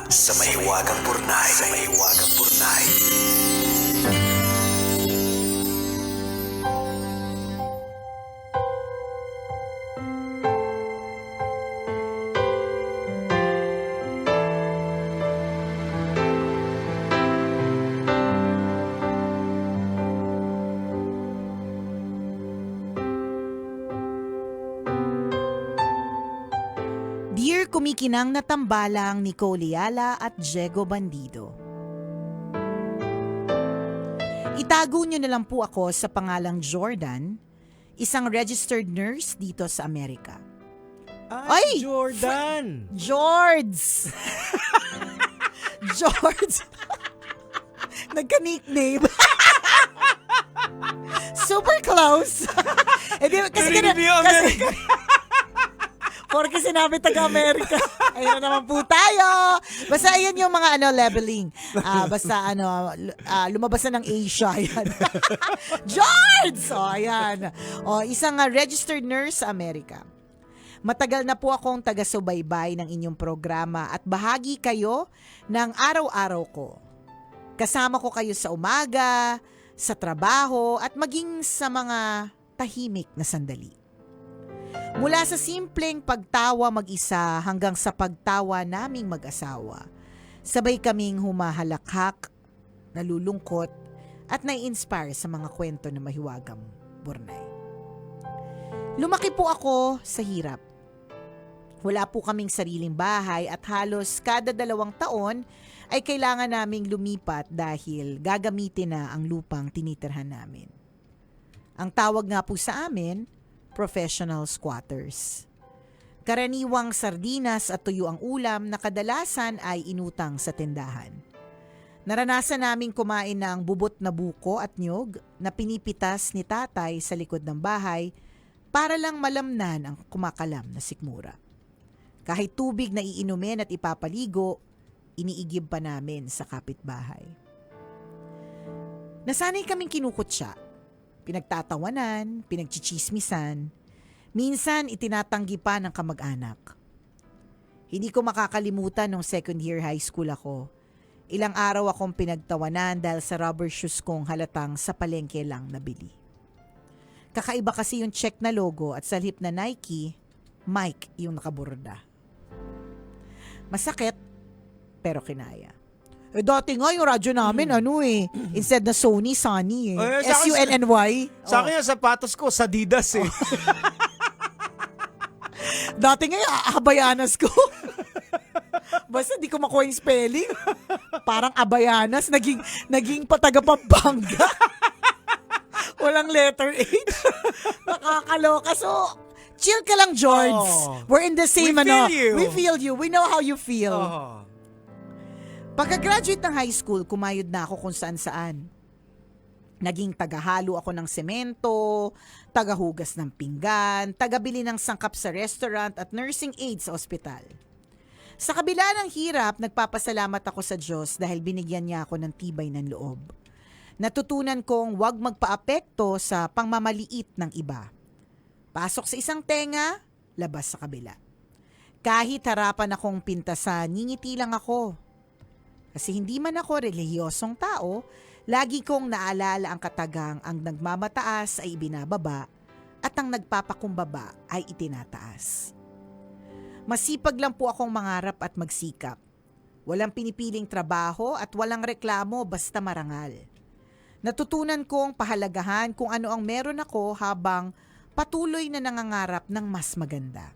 Sa mahiwagang purnay. Sa mahiwagang purnay. Dear kumikinang na tambalang Nicole Liala at Diego Bandido. Itago niyo na lang po ako sa pangalang Jordan, isang registered nurse dito sa Amerika. Ay! Jordan! George! George! Nagka-nickname. Super close. Kasi Porque sinabi taga-Amerika. Ayun na naman po tayo. Basta ayun yung mga leveling. Basta lumabas na ng Asia. Ayan. George! Ayan. Isang registered nurse sa Amerika. Matagal na po akong taga-subaybay ng inyong programa at bahagi kayo ng araw-araw ko. Kasama ko kayo sa umaga, sa trabaho at maging sa mga tahimik na sandali. Mula sa simpleng pagtawa mag-isa hanggang sa pagtawa naming mag-asawa, sabay kaming humahalakhak, nalulungkot, at nai-inspire sa mga kwento na mahiwagang burnay. Lumaki po ako sa hirap. Wala po kaming sariling bahay at halos kada 2 taon ay kailangan naming lumipat dahil gagamitin na ang lupang tinitirhan namin. Ang tawag nga po sa amin, professional squatters. Karaniwang sardinas at tuyo ang ulam na kadalasan ay inutang sa tindahan. Naranasan naming kumain ng bubot na buko at niyog na pinipitas ni tatay sa likod ng bahay para lang malamnan ang kumakalam na sikmura. Kahit tubig na iinumin at ipapaligo, iniigib pa namin sa kapitbahay. Nasanay kaming kinukutsa. Pinagtatawanan, pinagchichismisan, minsan itinatanggi pa ng kamag-anak. Hindi ko makakalimutan nung second year high school ako. Ilang araw akong pinagtawanan dahil sa rubber shoes kong halatang sa palengke lang nabili. Kakaiba kasi yung check na logo at sa lip na Nike, Mike yung nakaborda. Masakit, pero kinaya. Dati nga yung radyo namin, instead na Sony, Sony SUNNY. Sa akin yung sapatos ko, Sadidas Dati nga yung Abayanas ko. Basta di ko makuha yung spelling. Parang Abayanas, naging pataga Pampanga. Walang letter H. Nakakaloka. So, chill ka lang, George. We're in the same, We feel you. We know how you feel. Pagka-graduate ng high school, kumayod na ako kung saan-saan. Naging tagahalo ako ng semento, tagahugas ng pinggan, tagabili ng sangkap sa restaurant at nursing aid sa ospital. Sa kabila ng hirap, nagpapasalamat ako sa Diyos dahil binigyan niya ako ng tibay ng loob. Natutunan kong huwag magpaapekto sa pangmamaliit ng iba. Pasok sa isang tenga, labas sa kabila. Kahit harapan akong pintasan, ngingiti lang ako. Kasi hindi man ako relihiyosong tao, lagi kong naalala ang katagang ang nagmamataas ay ibinababa at ang nagpapakumbaba ay itinataas. Masipag lang po akong mangarap at magsikap. Walang pinipiling trabaho at walang reklamo basta marangal. Natutunan kong pahalagahan kung ano ang meron ako habang patuloy na nangangarap ng mas maganda.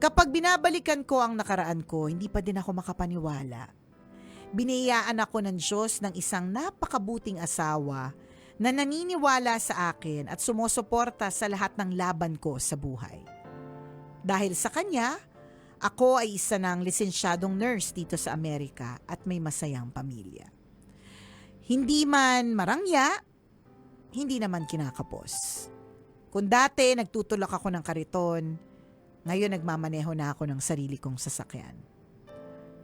Kapag binabalikan ko ang nakaraan ko, hindi pa din ako makapaniwala. Biniyayaan ako ng Diyos ng isang napakabuting asawa na naniniwala sa akin at sumusuporta sa lahat ng laban ko sa buhay. Dahil sa kanya, ako ay isa ng lisensyadong nurse dito sa Amerika at may masayang pamilya. Hindi man marangya, hindi naman kinakapos. Kung dati nagtutulak ako ng kariton, ngayon nagmamaneho na ako ng sarili kong sasakyan.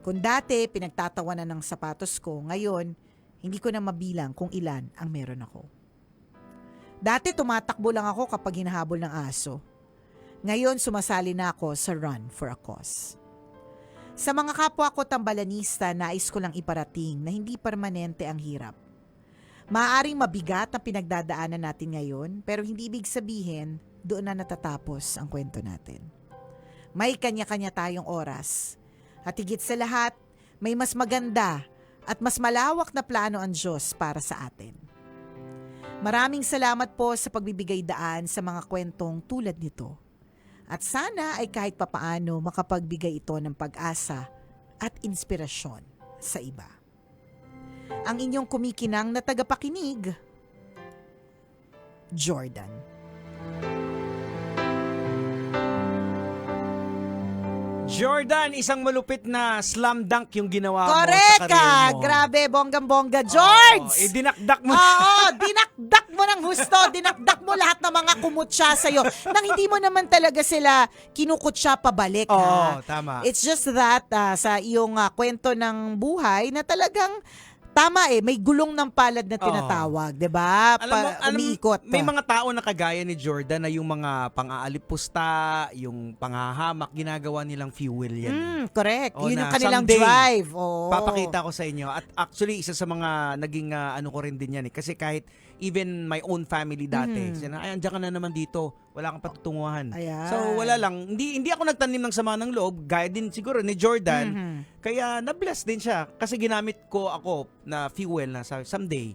Kung dati pinagtatawanan ng sapatos ko, ngayon hindi ko na mabilang kung ilan ang meron ako. Dati tumatakbo lang ako kapag hinahabol ng aso. Ngayon sumasali na ako sa Run for a Cause. Sa mga kapwa ko tambalanista, nais ko lang iparating na hindi permanente ang hirap. Maaaring mabigat ang pinagdadaanan natin ngayon, pero hindi ibig sabihin doon na natatapos ang kwento natin. May kanya-kanya tayong oras. At higit sa lahat, may mas maganda at mas malawak na plano ang Diyos para sa atin. Maraming salamat po sa pagbibigay daan sa mga kwentong tulad nito. At sana ay kahit papaano makapagbigay ito ng pag-asa at inspirasyon sa iba. Ang inyong kumikinang na tagapakinig, Jordan. Jordan, isang malupit na slam dunk yung ginawa mo Correct sa career mo. Grabe, bonggang-bongga. George! Dinakdak mo. Oo, dinakdak mo ng husto, dinakdak mo lahat ng mga kumutsa sa'yo nang hindi mo naman talaga sila kinukutsa pabalik. Oo, ha? tama. It's just that sa iyong kwento ng buhay na talagang tama may gulong ng palad na tinatawag, 'di ba? Umiikot. May mga tao na kagaya ni Jordan na yung mga pang-aalipusta, yung panghahamak, ginagawa nilang fuel yan. Correct. O Yun na ang kanilang someday, drive. Oo. Papakita ko sa inyo. At actually, isa sa mga naging ano ko rin din yan. Kasi kahit even my own family dati, ay, andiyan ka na naman dito. Wala kang patutunguhan. Ayan. So, wala lang. Hindi ako nagtanim ng sama ng loob. Gaya din siguro ni Jordan. Kaya na-bless din siya. Kasi ginamit ko ako na fuel na someday,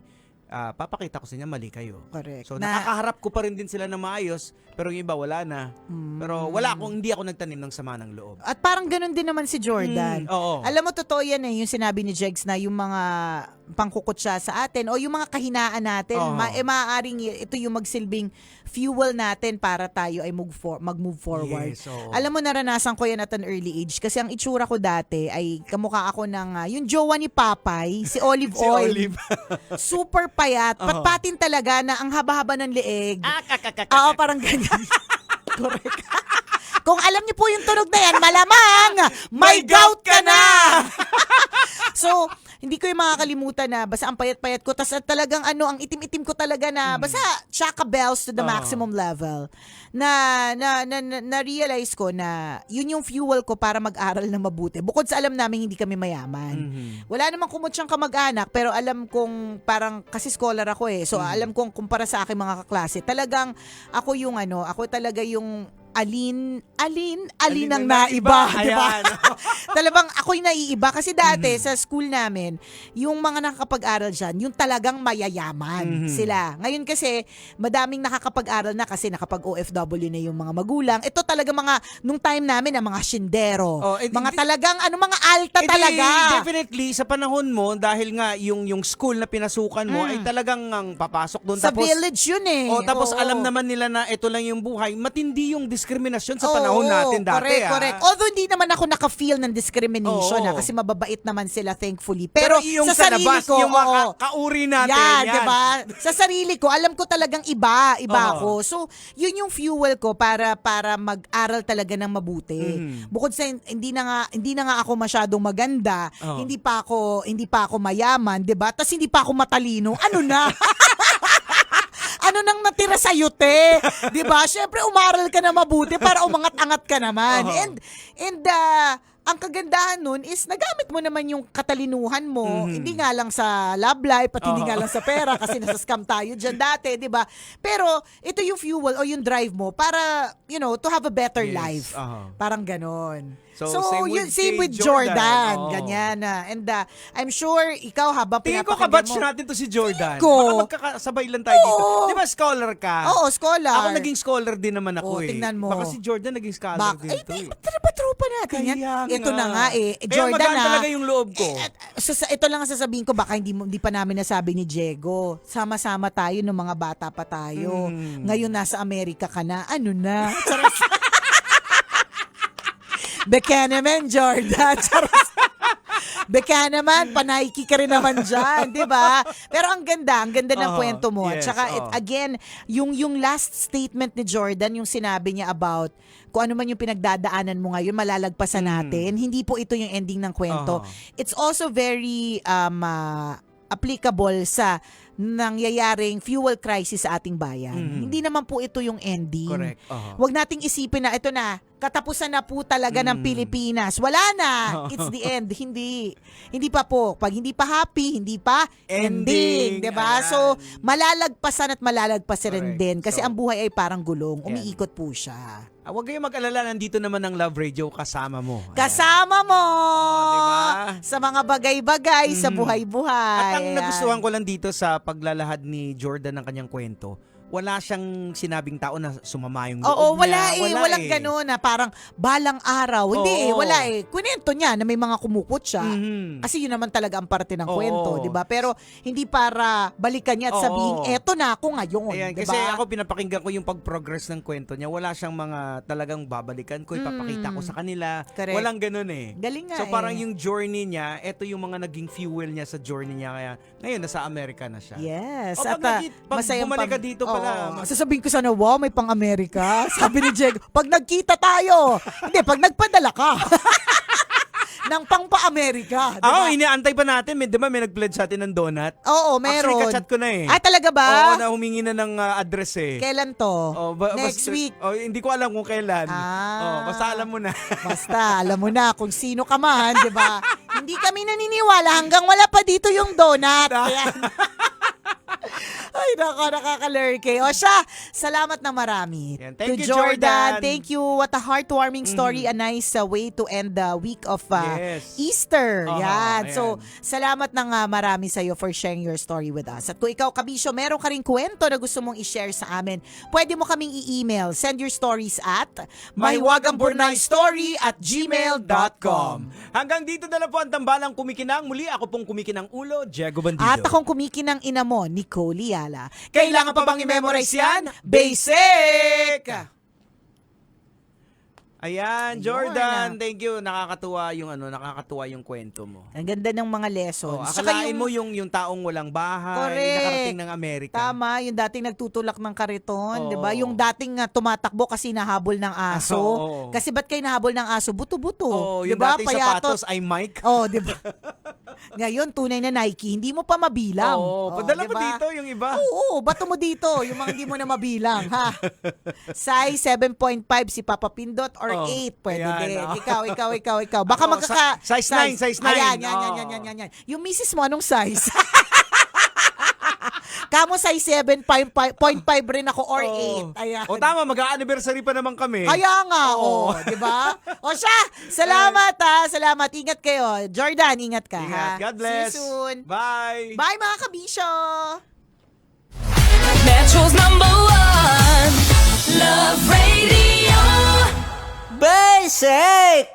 papakita ko sa inyo, mali kayo. Correct. So, nakakaharap ko pa rin din sila na maayos, pero yung iba wala na. Pero hindi ako nagtanim ng sama ng loob. At parang ganun din naman si Jordan. Oo. Alam mo, totoo yan yung sinabi ni Jegs na yung mga pangkukutsa sa atin o yung mga kahinaan natin, maaaring ito yung magsilbing fuel natin para tayo ay mag-move forward. Yes, oo. Alam mo, naranasan ko yan at an early age kasi ang itsura ko dati ay kamukha ako ng yung jowa ni Papay, si Olive Si Oil. Olive. Super payat. Patpatin talaga na ang haba-haba ng leeg. Oo, parang ganyan. Correct. Kung alam niyo po yung tunog na yan, malamang may gout ka na! So, hindi ko yung makakalimutan na basta ang payat-payat ko, tas talagang ang itim-itim ko talaga na basta chaka bells to the maximum level. Na-realize ko na yun yung fuel ko para mag-aral na mabuti. Bukod sa alam namin hindi kami mayaman. Wala namang kumutsang kamag-anak, pero alam kong parang, kasi scholar ako So alam kong kumpara sa aking mga kaklase, talagang ako talaga yung alin ang naiba, di ba? Talagang ako'y naiiba kasi dati sa school namin, yung mga nakakapag-aral diyan, yung talagang mayayaman sila. Ngayon kasi madaming nakakapag-aral na kasi nakapag-OFW na yung mga magulang. Ito talaga nung time namin ang mga shindero. Mga talagang mga alta talaga. Definitely sa panahon mo dahil nga yung school na pinasukan mo ay talagang ang papasok doon Sa village yun tapos alam naman nila na ito lang yung buhay. Matindi yung diskriminasyon sa panahon natin dati. Correct. Although hindi naman ako naka-feel ng discrimination kasi mababait naman sila thankfully. Pero yung sa sarili labas, ko, yung kauri natin. Yan, diba? Sa sarili ko, alam ko talagang iba ako. So, yun yung fuel ko para mag-aral talaga ng mabuti. Bukod sa hindi na nga ako masyadong maganda, hindi pa ako mayaman, diba? Tas hindi pa ako matalino. Ano na? Ano nang natira sa te? 'Di ba? Syempre umaral ka na mabuti para umangat-angat ka naman. And ang kagandahan nun is nagamit mo naman yung katalinuhan mo, hindi nga lang sa love life at hindi nga lang sa pera kasi nasa scam tayo dyan dati, 'di ba? Pero ito yung fuel o yung drive mo para, to have a better life. Parang ganon. So same with Jordan. Ganyan na. And I'm sure ikaw habang tingin ko pinapakinggan kabatch mo. natin to si Jordan. Ko. Baka magkakasabay lang tayo dito. Di ba scholar ka? Oo, scholar. Ako naging scholar din naman ako tingnan mo. Baka si Jordan naging scholar din to Ba't tropa natin yan? Ito na nga Jordan magaan talaga yung loob ko. Ito lang ang sasabihin ko, baka hindi pa namin nasabi ni Diego. Sama-sama tayo nung mga bata pa tayo. Ngayon nasa Amerika ka na. Ano na? Beka naman, Jordan. Beka naman, panaiki ka rin naman dyan, di ba? Pero ang ganda ng kwento mo. At saka, again, yung last statement ni Jordan, yung sinabi niya about kung ano man yung pinagdadaanan mo ngayon, malalagpasan natin. Hindi po ito yung ending ng kwento. It's also very applicable sa nangyayaring fuel crisis sa ating bayan. Hindi naman po ito yung ending. Correct. Oo. Huwag nating isipin na ito na, katapusan na po talaga ng Pilipinas. Wala na. It's the end. Hindi. Hindi pa po. Pag hindi pa happy, hindi pa ending. Ending. Diba? Ayan. So, malalagpasan at malalagpasan rin Correct. din. Kasi So, ang buhay ay parang gulong. Ayan. Umiikot po siya. Huwag kayong mag-alala, nandito naman ang Love Radio kasama mo. Ayan. Kasama mo! diba? Sa mga bagay-bagay, sa buhay-buhay. At ang Ayan. nagustuhan ko lang dito sa paglalahad ni Jordan ng kanyang kwento, wala siyang sinabing tao na sumama yung loob Oo, wala niya. Walang ganun na parang balang araw. Hindi Oo. wala Kwento niya na may mga kumukot siya. Mhm. Kasi yun naman talaga ang parte ng Oo. kwento, di ba? Pero hindi para balikan niya at Oo. sabihin, eto na ako ngayon, Ayan, di kasi ba? ako pinapakinggan ko yung pag-progress ng kwento niya. Wala siyang mga talagang babalikan ko, ipapakita ko sa kanila. Correct. Walang ganun eh. Galing nga So parang eh. yung journey niya, eto yung mga naging fuel niya sa journey niya. Kaya ngayon, nasa Amerika na siya. Yes. O, At pag masayang bumalik ka dito pala, Oo. Sasabihin ko sana, wow, may pang-Amerika. Sabi ni Diego, pag nagkita tayo. Hindi, pag nagpadala ka. ng pang-pa-Amerika. Diba? Ako, iniantay pa natin. Di ba may nag-pledge sa atin ng donut? Oo, meron. Actually, kachat ko na eh. Ah, talaga ba? Oo, na humingi na ng address eh. Kailan to? Oh, Next week. Oh, hindi ko alam kung kailan. Basta alam mo na. Basta, alam mo na kung sino ka man, di ba? Hindi kami naniniwala hanggang wala pa dito yung donut. Ayan. Ay, nakaka-lurky. O siya, salamat na marami. Yan. Thank to you, Jordan. Thank you. What a heartwarming story. A nice way to end the week of Yes. Easter. Aha, Yan. So, ayan. salamat na nga marami sa'yo for sharing your story with us. At kung ikaw, Kabisyo, meron ka rin kwento na gusto mong i-share sa amin, pwede mo kaming i-email. Send your stories at mahiwagangburnaystory@gmail.com. Hanggang dito na lang po ang tambalang kumikinang. Muli ako pong kumikinang ulo, Diego Bandido. At akong kumikinang ina mo, Nicole Liala. Kailangan pa bang i-memorize yan? Basic! Ayan, Jordan, thank you. Nakakatuwa yung kwento mo. Ang ganda ng mga lessons. Saka Akalain mo yung taong walang bahay, Correct. nakarating ng Amerika. Tama, yung dating nagtutulak ng kariton, Oo. 'di ba? Yung dating tumatakbo kasi nahabol ng aso. Oo. Kasi ba't kayo nahabol ng aso? Buto-buto. Oh, 'Di yung ba? dating sapatos ay Mike. Oh, 'di ba? Ngayon tunay na Nike, hindi mo pa mabilang. Oo, padala mo 'di ba? dito yung iba. Oo, bato mo dito, yung mga hindi mo na mabilang, ha? Size 7.5 si Papa Pindot or Oh, 8, pwede ayan, din. oh. Ikaw. Baka Ako, size 9, size 9. Ayan, Oh. yan. Yung misis mo, anong size? Kamo size 7.5 rin ako or 8. Ayan. O tama, mag-a-anniversary pa naman kami. Kaya nga, Oo. di ba? O siya, salamat ha. Salamat. Ingat kayo. Jordan, ingat ka ha. Ingat. God bless. See you soon. Bye. Bye mga kabisyo. Metro's #1 Love Radio. Basic!